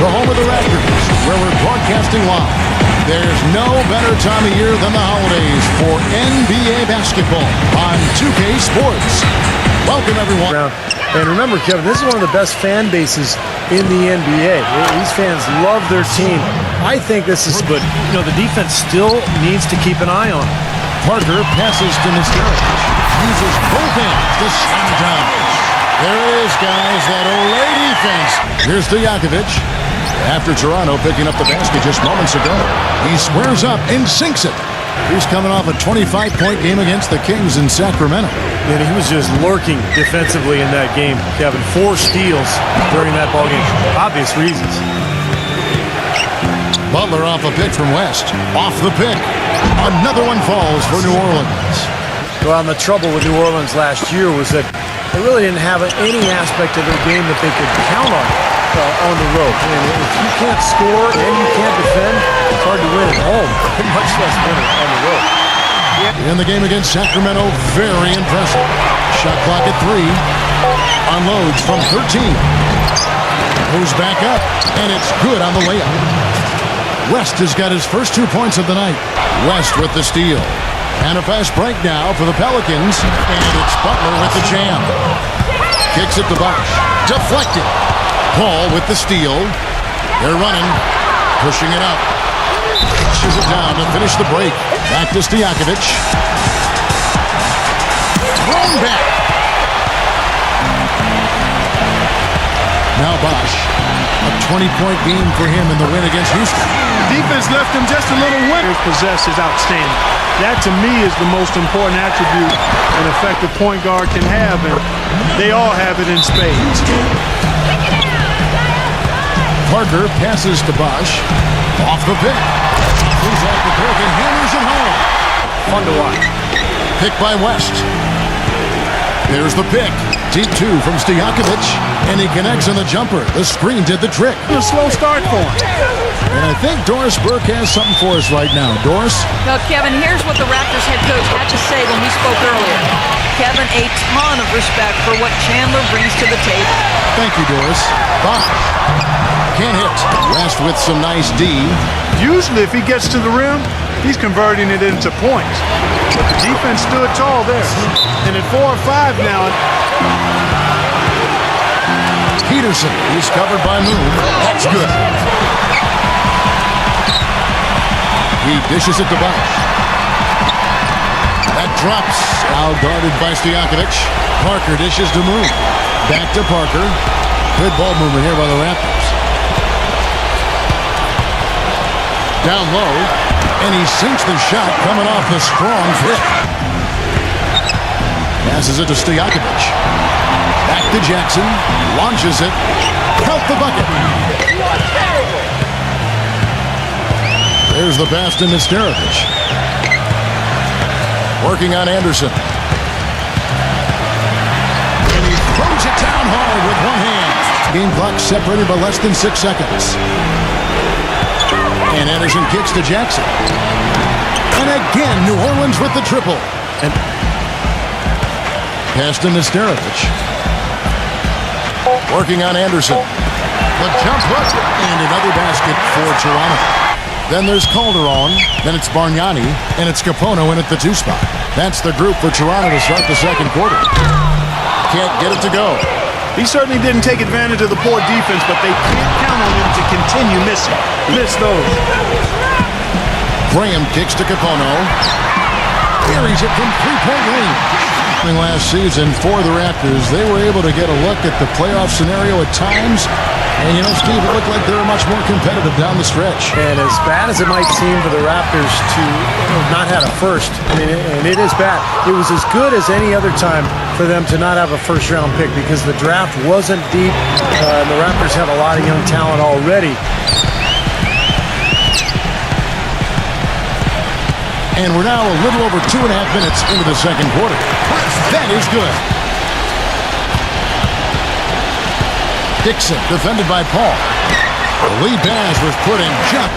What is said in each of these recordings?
the home of the Raptors, where we're broadcasting live. There's no better time of year than the holidays for NBA basketball on 2K Sports. Welcome, everyone. And remember, Kevin, this is one of the best fan bases in the NBA. These fans love their team. I think this is good. You know, the defense still needs to keep an eye on it. Parker passes to Mysterio. Uses both hands to slam it down. There it is, guys, that Olay defense. Here's Stojakovic. After Toronto picking up the basket just moments ago, he squares up and sinks it. He's coming off a 25-point game against the Kings in Sacramento. And he was just lurking defensively in that game, Kevin. 4 steals during that ballgame. Obvious reasons. Butler off a pick from West. Off the pick. Another one falls for New Orleans. Well, and the trouble with New Orleans last year was that they really didn't have any aspect of their game that they could count on the road. I mean, if you can't score and you can't defend, it's hard to win at home, much less win it on the road. In the game against Sacramento, very impressive. Shot clock at 3. Unloads from 13. Moves back up, and it's good on the layup. West has got his first 2 points of the night. West with the steal. And a fast break now for the Pelicans. And it's Butler with the jam. Kicks it to Bosh. Deflected. Paul with the steal. They're running. Pushing it up. Pushes it down to finish the break. Back to Stojakovic. Thrown back. Now Bosh. A 20-point game for him in the win against Houston. Defense left him just a little wet. Possess is outstanding. That, to me, is the most important attribute an effective point guard can have, and they all have it in spades. Parker passes to Bosh. Off the pick. He's off the pick and hammers it home. Fun to watch. Pick by West. There's the pick. Deep 2 from Stojakovic. And he connects on the jumper. The screen did the trick. A slow start for him. And I think Doris Burke has something for us right now. Doris? Now, Kevin, here's what the Raptors head coach had to say when we spoke earlier. Kevin, a ton of respect for what Chandler brings to the table. Thank you, Doris. Bosh. Can't hit. West with some nice D. Usually, if he gets to the rim, he's converting it into points. But the defense stood tall there. And at 4 or 5 now. Peterson. He's covered by Moon. That's good. He dishes it to Bosh. That drops. Now guarded by Stojakovic. Parker dishes to Moon. Back to Parker. Good ball movement here by the Raptors. Down low. And he sinks the shot coming off the strong flip. Passes it to Stojakovic. Back to Jackson. Launches it. Count the bucket. There's the pass to Mysterio. Working on Anderson. And he throws it down hard with one hand. Game clock separated by less than 6 seconds. And Anderson kicks to Jackson. And again, New Orleans with the triple. And pass to Mysterio. Working on Anderson. The jump hook. And another basket for Toronto. Then there's Calderon, then it's Bargnani, and it's Capono in at the 2 spot. That's the group for Toronto to start the second quarter. Can't get it to go. He certainly didn't take advantage of the poor defense, but they can't count on him to continue missing. Miss those. Graham kicks to Capono. Buries it from 3-point range. Last season for the Raptors, they were able to get a look at the playoff scenario at times. And, you know, Steve, it looked like they were much more competitive down the stretch. And as bad as it might seem for the Raptors to not have a first, I mean, and it is bad, it was as good as any other time for them to not have a first-round pick because the draft wasn't deep. And the Raptors have a lot of young talent already. And we're now a little over 2.5 minutes into the second quarter. That is good. Dixon, defended by Paul. The lead pass was put in jump.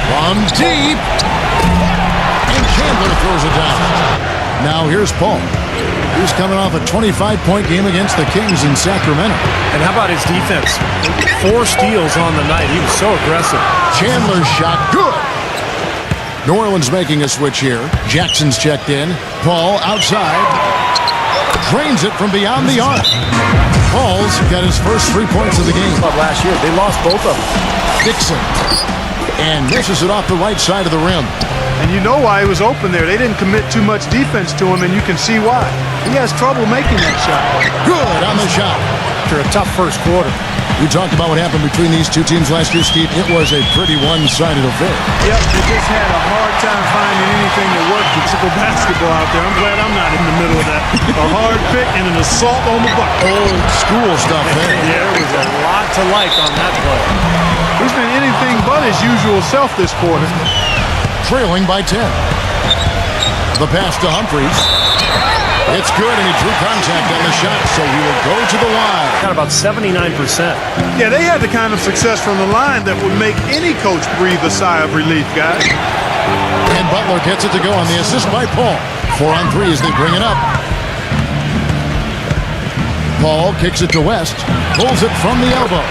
From deep. And Chandler throws it down. Now here's Paul. He's coming off a 25-point game against the Kings in Sacramento. And how about his defense? 4 steals on the night. He was so aggressive. Chandler's shot, good. New Orleans making a switch here. Jackson's checked in. Paul outside. Drains it from beyond the arc. Paul's got his first 3 points of the game. Last year, they lost both of them. Dixon. And misses it off the right side of the rim. And you know why he was open there. They didn't commit too much defense to him, and you can see why. He has trouble making that shot. Good on the shot. After a tough first quarter. We talked about what happened between these two teams last year, Steve. It was a pretty one-sided affair. Yep, they just had a hard time finding anything that worked with physical basketball out there. I'm glad I'm not in the middle of that. A hard pick and an assault on the bucket. Old school stuff there. Yeah, there was a lot to like on that play. He's been anything but his usual self this quarter. Trailing by 10. The pass to Humphries. It's good, and he drew contact on the shot, so he will go to the line. Got about 79%. Yeah, they had the kind of success from the line that would make any coach breathe a sigh of relief, guys. And Butler gets it to go on the assist by Paul. 4 on 3 as they bring it up. Paul kicks it to West. Pulls it from the elbow.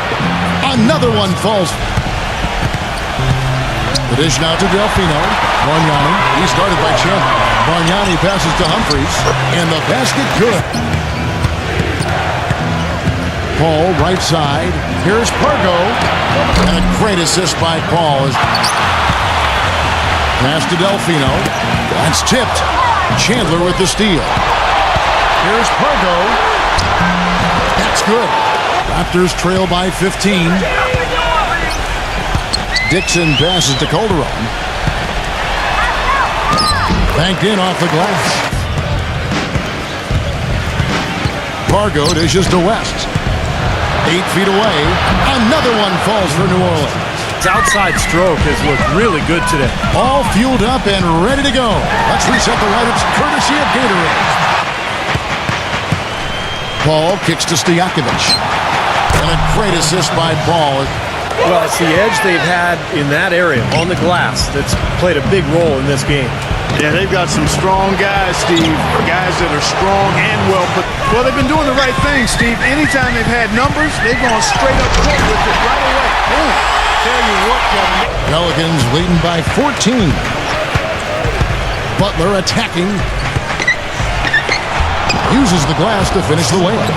Another one falls. The dish now to Delfino. Bargnani. He's guarded by Chandler. Bargnani passes to Humphries. And the basket good. Paul right side. Here's Pargo. And a great assist by Paul. Pass to Delfino. That's tipped. Chandler with the steal. Here's Pargo. That's good. Raptors trail by 15. Dixon passes to Calderon. Banked in off the glass. Pargo dishes to West. 8 feet away. Another one falls for New Orleans. His outside stroke has looked really good today. All fueled up and ready to go. Let's reset the lineups courtesy of Gatorade. Paul kicks to Stojakovic. And a great assist by Paul. Well, it's the edge they've had in that area on the glass that's played a big role in this game. Yeah, they've got some strong guys, Steve. Guys that are strong and well put. Well, they've been doing the right thing, Steve. Anytime they've had numbers, they've gone straight up court with it right away. Boom. Tell you what, Kevin. Pelicans leading by 14. Butler attacking. Uses the glass to finish the layup.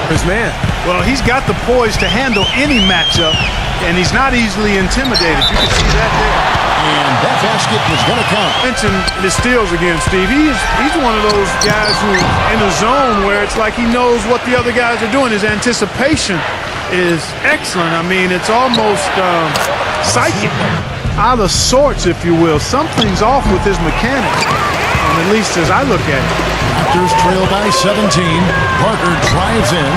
His man. Well, he's got the poise to handle any matchup, and he's not easily intimidated. You can see that there. And that basket was going to count. Mention the steals again, Steve. He's one of those guys who in a zone where it's like he knows what the other guys are doing. His anticipation is excellent. I mean, it's almost psychic. Out of sorts, if you will. Something's off with his mechanics, at least as I look at it. Raptors trail by 17. Parker drives in.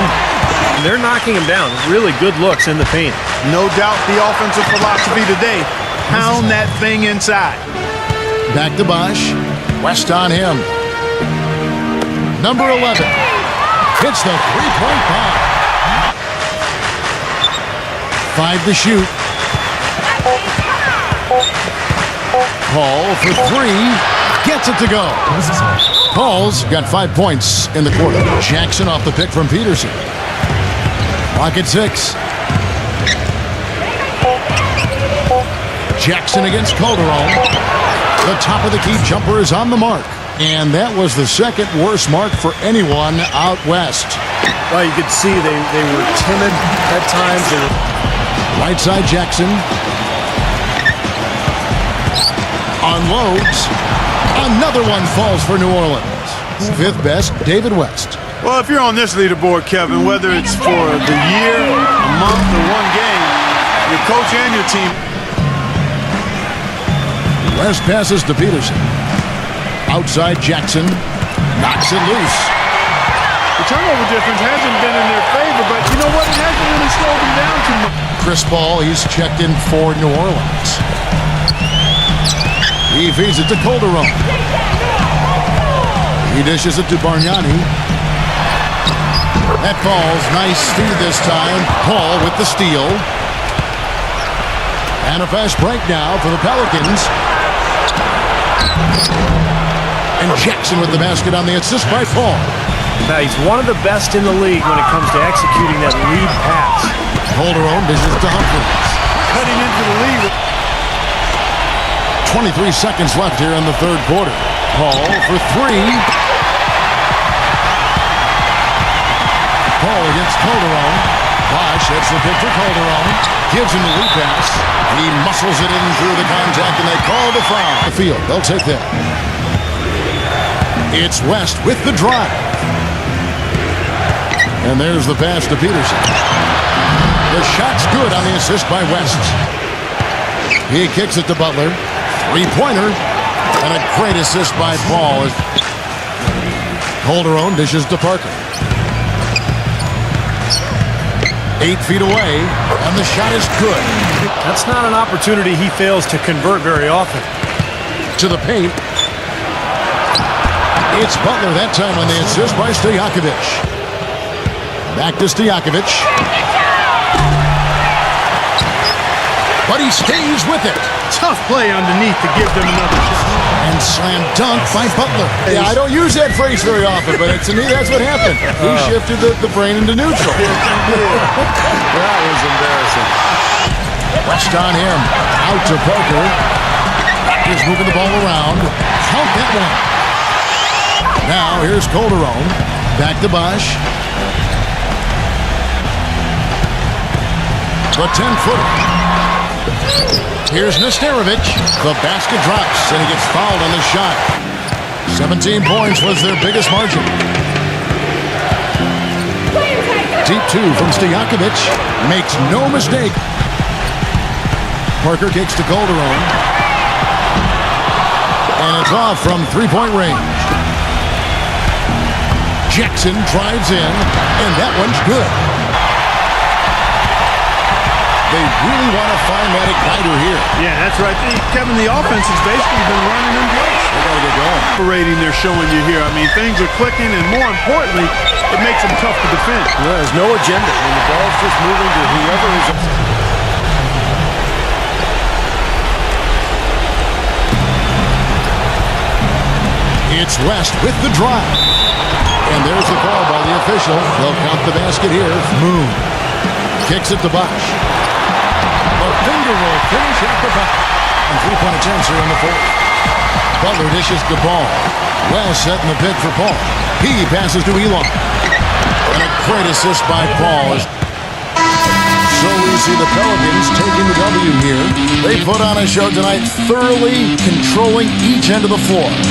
They're knocking him down. Really good looks in the paint. No doubt the offensive philosophy today. Pound that thing inside. Back to Bosch. West on him. Number 11. Hits the three-point bomb. 5 to shoot. Paul for 3. Gets it to go. Paul's got 5 points in the quarter. Jackson off the pick from Peterson. Clock at 6. Jackson against Calderon. The top of the key jumper is on the mark. And that was the second worst mark for anyone out west. Well, you could see they were timid at times. Right side Jackson. Unloads. Another one falls for New Orleans. 5th best, David West. Well, if you're on this leaderboard, Kevin, whether it's for the year, a month, or one game, your coach and your team. West passes to Peterson. Outside Jackson. Knocks it loose. The turnover difference hasn't been in their favor, but you know what? It hasn't really slowed them down too much. Chris Paul, he's checked in for New Orleans. He feeds it to Calderon. He dishes it to Bargnani. That falls. Nice feed this time. Paul with the steal. And a fast break now for the Pelicans. And Jackson with the basket on the assist by Paul. Now, he's one of the best in the league when it comes to executing that lead pass. Calderon dishes to Humphries. Cutting into the lead. 23 seconds left here in the third quarter. Paul for three. Paul against Calderon. Bosch hits the pitch for Calderon. Gives him the lead pass. He muscles it in through the contact, and they call the foul. The field, they'll take that. It's West with the drive. And there's the pass to Peterson. The shot's good on the assist by West. He kicks it to Butler. Three-pointer. And a great assist by Paul. Calderon dishes to Parker. 8 feet away, and the shot is good. That's not an opportunity he fails to convert very often. To the paint. It's Butler that time on the assist by Stojakovic. Back to Stojakovic. But he stays with it. Tough play underneath to give them another shot. And slam dunk by Butler. Yeah, I don't use that phrase very often, but to me, that's what happened. He shifted the brain into neutral. That was embarrassing. West on him. Out to Parker. He's moving the ball around. Count that one. Now, here's Calderon. Back to Bosch. The 10-footer. Here's Nesterovic. The basket drops, and he gets fouled on the shot. 17 points was their biggest margin. Deep two from Stojakovic. Makes no mistake. Parker kicks to Calderon. And it's off from three-point range. Jackson drives in, and that one's good. They really want to find that igniter here. Yeah, that's right. Kevin, the offense has basically been running in place. They got to get going. Operating, they're showing you here. I mean, things are clicking, and more importantly, it makes them tough to defend. Yeah, there's no agenda. I mean, the ball's just moving to whoever is. It's West with the drive. And there's the call by the official. They'll count the basket here. Moon kicks it to Bosch. The finger roll finish at the back. And three-point attempts here in the fourth. Butler dishes the ball. Well set in the pit for Paul. He passes to Elon. And a great assist by Paul. So we see the Pelicans taking the W here. They put on a show tonight, thoroughly controlling each end of the floor.